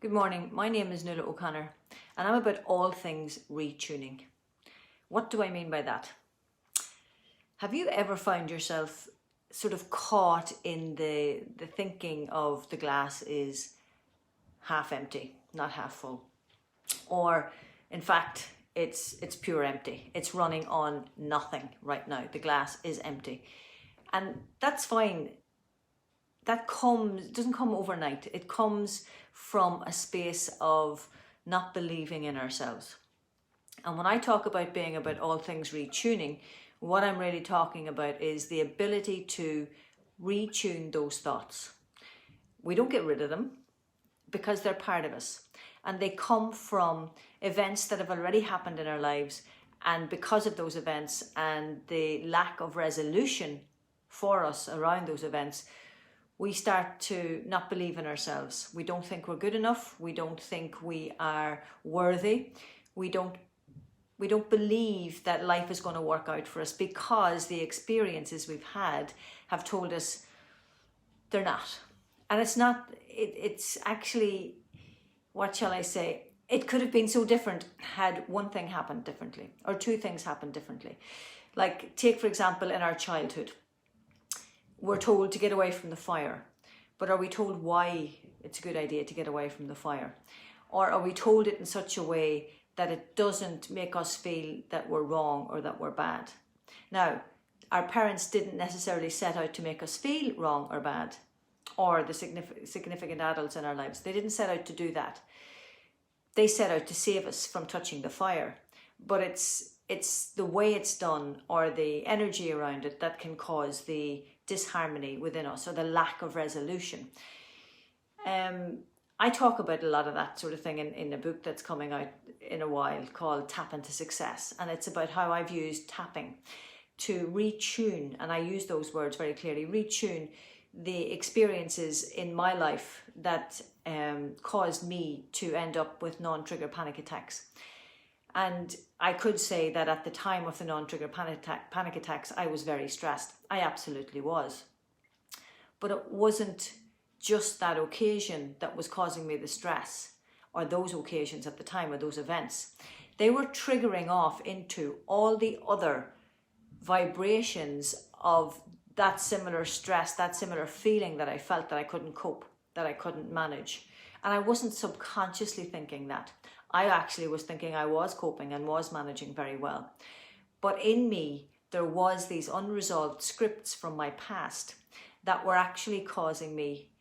Good morning, my name is Nuala and I'm about all things retuning. What do I mean by that? Have you ever found yourself sort of caught in the thinking of the glass is half empty, not half full? Or in fact, it's pure empty. It's running on nothing right now. The glass is empty. And that's fine. That doesn't come overnight. It comes from a space of not believing in ourselves. And when I talk about being about all things retuning, what I'm really talking about is the ability to retune those thoughts. We don't get rid of them because they're part of us. And they come from events that have already happened in our lives. And because of those events and the lack of resolution for us around those events, we start to not believe in ourselves. We don't think we're good enough. We don't think we are worthy. We don't believe that life is going to work out for us because the experiences we've had have told us they're not. And it's not, it's actually, what shall I say? It could have been so different had one thing happened differently or two things happened differently. Like take, for example, in our childhood, we're told to get away from the fire, but are we told why it's a good idea to get away from the fire? Or are we told it in such a way that it doesn't make us feel that we're wrong or that we're bad? Now, our parents didn't necessarily set out to make us feel wrong or bad, or the significant adults in our lives. They didn't set out to do that. They set out to save us from touching the fire, but it's the way it's done or the energy around it that can cause the disharmony within us or the lack of resolution. I talk about a lot of that sort of thing in a book that's coming out in a while called Tap into Success. And it's about how I've used tapping to retune, and I use those words very clearly, retune the experiences in my life that caused me to end up with non-trigger panic attacks. And I could say that at the time of the non-trigger panic attacks, I was very stressed. I absolutely was. But it wasn't just that occasion that was causing me the stress, or those occasions at the time, or those events. They were triggering off into all the other vibrations of that similar stress, that similar feeling that I felt that I couldn't cope, that I couldn't manage. And I wasn't subconsciously thinking that. I actually was thinking I was coping and was managing very well. But in me, there was these unresolved scripts from my past that were actually causing me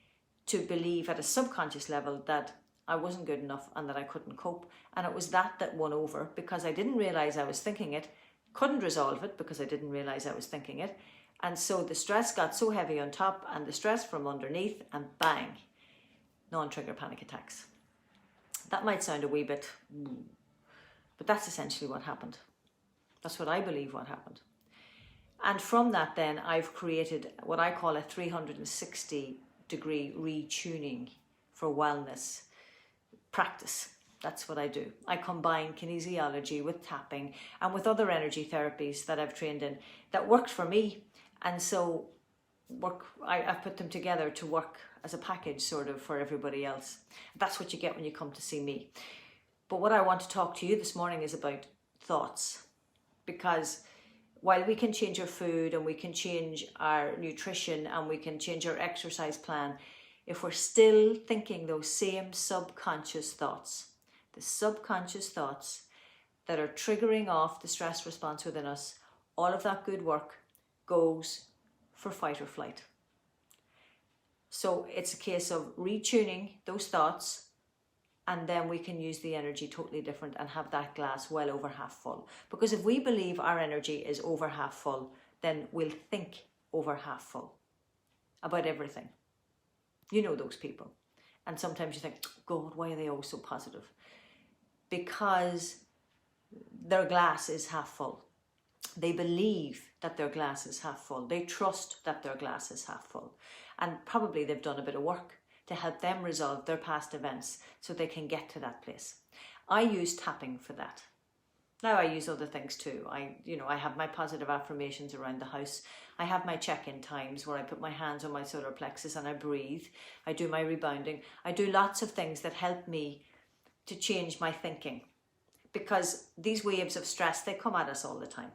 to believe at a subconscious level that I wasn't good enough and that I couldn't cope. And it was that won over because I didn't realize I was thinking it, couldn't resolve it because I didn't realize I was thinking it. And so the stress got so heavy on top and the stress from underneath, and bang, non-trigger panic attacks. That might sound a wee bit, but that's essentially what happened. That's what I believe what happened. And from that then, I've created what I call a 360-degree retuning for wellness practice. That's what I do. I combine kinesiology with tapping and with other energy therapies that I've trained in that worked for me. And so I've put them together to work as a package sort of for everybody else. That's what you get when you come to see me. But what I want to talk to you this morning is about thoughts. Because while we can change our food and we can change our nutrition and we can change our exercise plan, if we're still thinking those same subconscious thoughts, the subconscious thoughts that are triggering off the stress response within us, all of that good work goes for fight or flight. So it's a case of retuning those thoughts, and then we can use the energy totally different and have that glass well over half full. Because if we believe our energy is over half full, then we'll think over half full about everything. You know those people. And sometimes you think, God, why are they all so positive? Because their glass is half full. They believe that their glass is half full. They trust that their glass is half full. And probably they've done a bit of work to help them resolve their past events so they can get to that place. I use tapping for that. Now I use other things too. I have my positive affirmations around the house. I have my check-in times where I put my hands on my solar plexus and I breathe. I do my rebounding. I do lots of things that help me to change my thinking, because these waves of stress, they come at us all the time.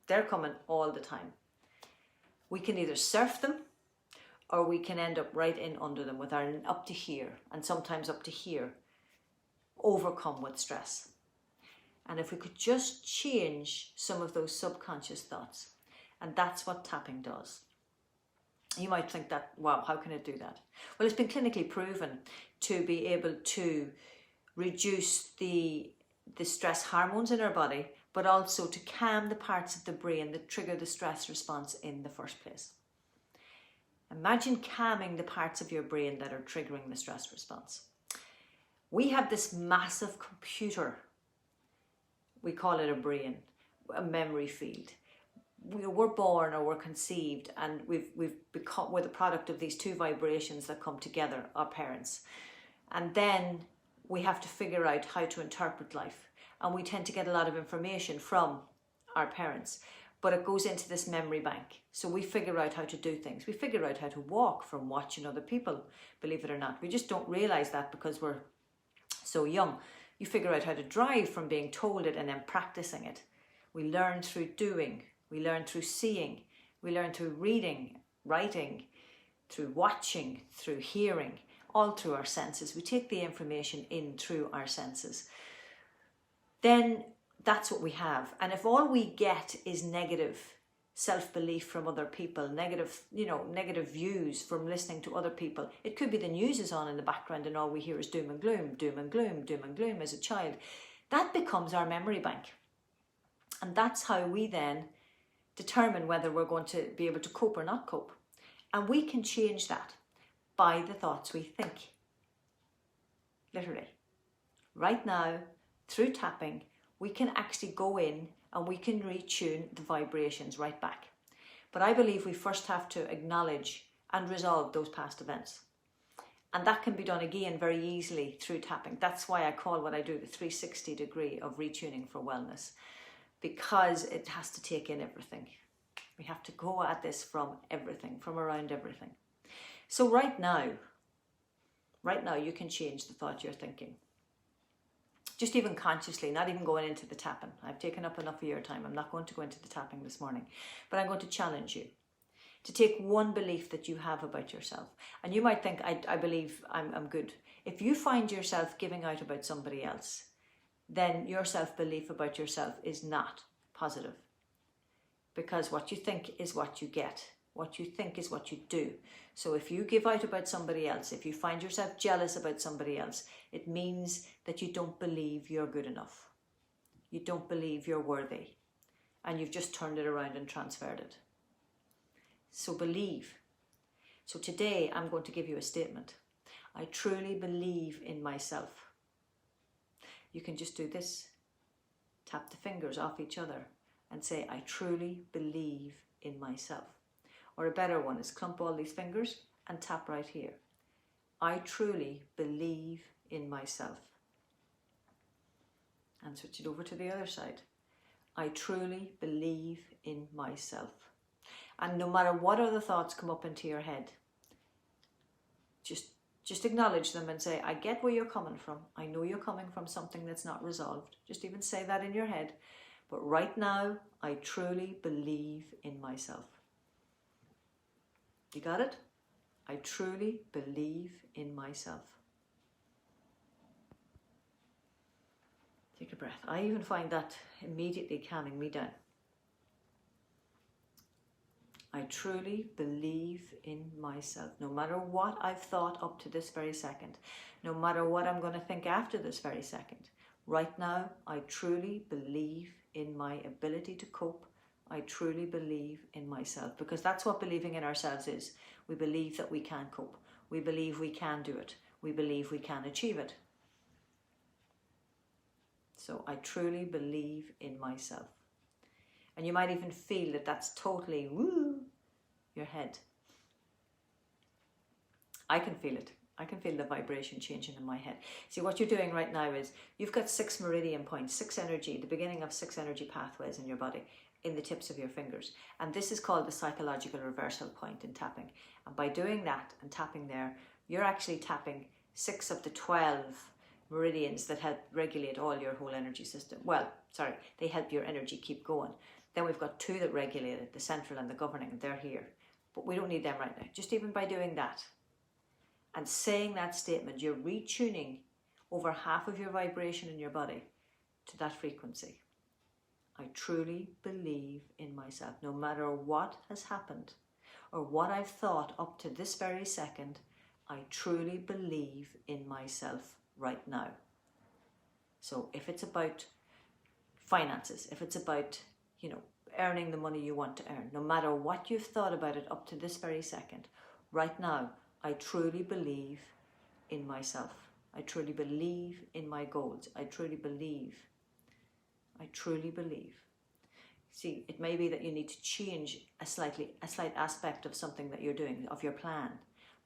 They're coming all the time. We can either surf them or we can end up right in under them with our up to here, and sometimes up to here, overcome with stress. And if we could just change some of those subconscious thoughts, and that's what tapping does. You might think that, wow, how can it do that? Well, it's been clinically proven to be able to reduce the stress hormones in our body, but also to calm the parts of the brain that trigger the stress response in the first place. Imagine calming the parts of your brain that are triggering the stress response. We have this massive computer. We call it a brain, a memory field. We're born or we're conceived, and we're the product of these two vibrations that come together, our parents. And then we have to figure out how to interpret life. And we tend to get a lot of information from our parents, but it goes into this memory bank. So we figure out how to do things. We figure out how to walk from watching other people, believe it or not. We just don't realize that because we're so young. You figure out how to drive from being told it and then practicing it. We learn through doing. We learn through seeing. We learn through reading, writing, through watching, through hearing, all through our senses. We take the information in through our senses. Then that's what we have. And if all we get is negative self-belief from other people, negative views from listening to other people, it could be the news is on in the background and all we hear is doom and gloom, doom and gloom, doom and gloom as a child. That becomes our memory bank. And that's how we then determine whether we're going to be able to cope or not cope. And we can change that by the thoughts we think. Literally. Right now, through tapping, we can actually go in and we can retune the vibrations right back. But I believe we first have to acknowledge and resolve those past events. And that can be done again very easily through tapping. That's why I call what I do the 360 degree of retuning for wellness, because it has to take in everything. We have to go at this from everything, from around everything. So right now you can change the thought you're thinking. Just even consciously, not even going into the tapping. I've taken up enough of your time. I'm not going to go into the tapping this morning, but I'm going to challenge you to take one belief that you have about yourself. And you might think, I believe I'm good. If you find yourself giving out about somebody else, then your self-belief about yourself is not positive. Because what you think is what you get. What you think is what you do. So if you give out about somebody else, if you find yourself jealous about somebody else, it means that you don't believe you're good enough. You don't believe you're worthy. And you've just turned it around and transferred it. So believe. So today I'm going to give you a statement. I truly believe in myself. You can just do this. Tap the fingers off each other and say, I truly believe in myself. Or a better one is clump all these fingers and tap right here. I truly believe in myself. And switch it over to the other side. I truly believe in myself. And no matter what other thoughts come up into your head, just acknowledge them and say, I get where you're coming from. I know you're coming from something that's not resolved. Just even say that in your head. But right now, I truly believe in myself. You got it? I truly believe in myself. Take a breath. I even find that immediately calming me down. I truly believe in myself. No matter what I've thought up to this very second, no matter what I'm going to think after this very second, right now, I truly believe in my ability to cope. I truly believe in myself, because that's what believing in ourselves is. We believe that we can cope. We believe we can do it. We believe we can achieve it. So I truly believe in myself. And you might even feel that that's totally woo your head. I can feel it. I can feel the vibration changing in my head. See, what you're doing right now is you've got 6 meridian points, 6 energy, the beginning of 6 energy pathways in your body, in the tips of your fingers. And this is called the psychological reversal point in tapping. And by doing that and tapping there, you're actually tapping 6 of the 12 meridians that help regulate all your whole energy system. Well, sorry, they help your energy keep going. Then we've got 2 that regulate it, the central and the governing, and they're here. But we don't need them right now. Just even by doing that and saying that statement, you're retuning over half of your vibration in your body to that frequency. I truly believe in myself. No matter what has happened or what I've thought up to this very second, I truly believe in myself right now. So if it's about finances, if it's about, earning the money you want to earn, no matter what you've thought about it up to this very second, right now, I truly believe in myself. I truly believe in my goals. I truly believe. See, it may be that you need to change a slight aspect of something that you're doing, of your plan,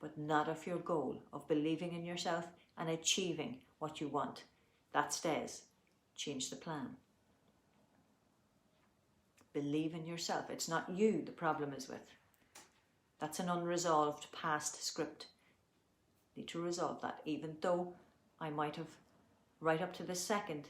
but not of your goal, of believing in yourself and achieving what you want. That stays. Change the plan. Believe in yourself. It's not you the problem is with. That's an unresolved past script. Need to resolve that, even though I might have, right up to this second,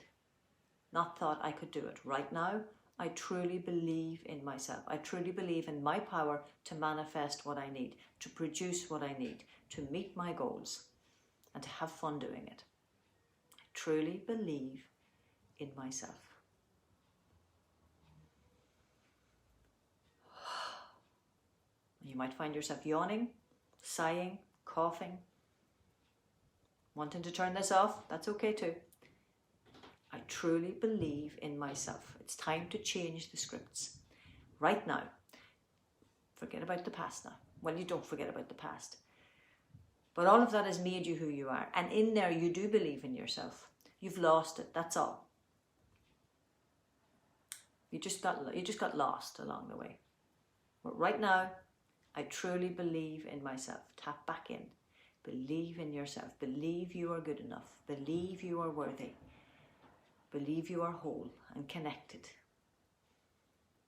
not thought I could do it. Right now, I truly believe in myself. I truly believe in my power to manifest what I need, to produce what I need, to meet my goals, and to have fun doing it. I truly believe in myself. You might find yourself yawning, sighing, coughing, wanting to turn this off. That's okay too. I truly believe in myself. It's time to change the scripts. Right now. Forget about the past now. Well, you don't forget about the past. But all of that has made you who you are. And in there, you do believe in yourself. You've lost it. That's all. You just got lost along the way. But right now, I truly believe in myself. Tap back in. Believe in yourself. Believe you are good enough. Believe you are worthy. Believe you are whole and connected.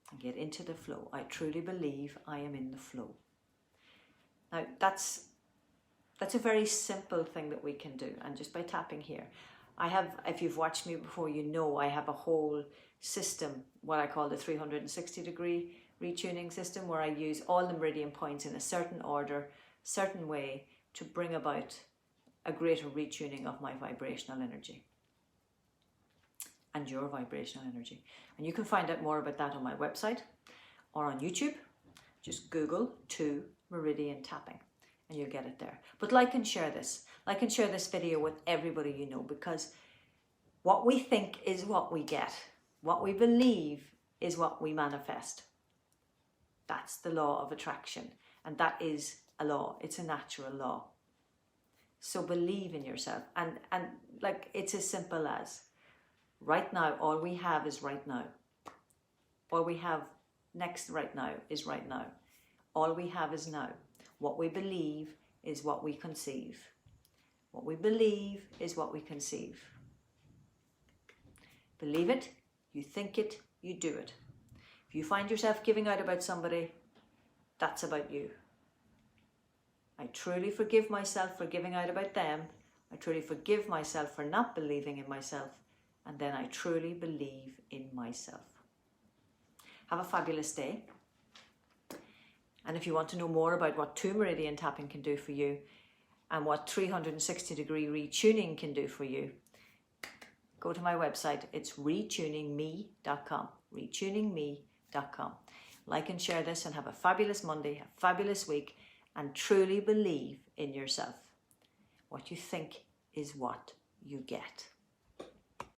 And get into the flow. I truly believe I am in the flow. Now, that's a very simple thing that we can do. And just by tapping here, if you've watched me before, you know I have a whole system, what I call the 360-degree retuning system, where I use all the meridian points in a certain order, certain way, to bring about a greater retuning of my vibrational energy and your vibrational energy. And you can find out more about that on my website or on YouTube. Just Google Two Meridian Tapping and you'll get it there. But like and share this. Like and share this video with everybody you know, because what we think is what we get. What we believe is what we manifest. That's the law of attraction. And that is a law. It's a natural law. So believe in yourself. And like, it's as simple as right now, all we have is right now. All we have next right now is right now. All we have is now. What we believe is what we conceive. What we believe is what we conceive. Believe it, you think it, you do it. If you find yourself giving out about somebody, that's about you. I truly forgive myself for giving out about them. I truly forgive myself for not believing in myself. And then I truly believe in myself. Have a fabulous day. And if you want to know more about what Two Meridian Tapping can do for you and what 360-degree retuning can do for you, go to my website. It's retuningme.com. retuningme.com. Like and share this and have a fabulous Monday, a fabulous week, and truly believe in yourself. What you think is what you get.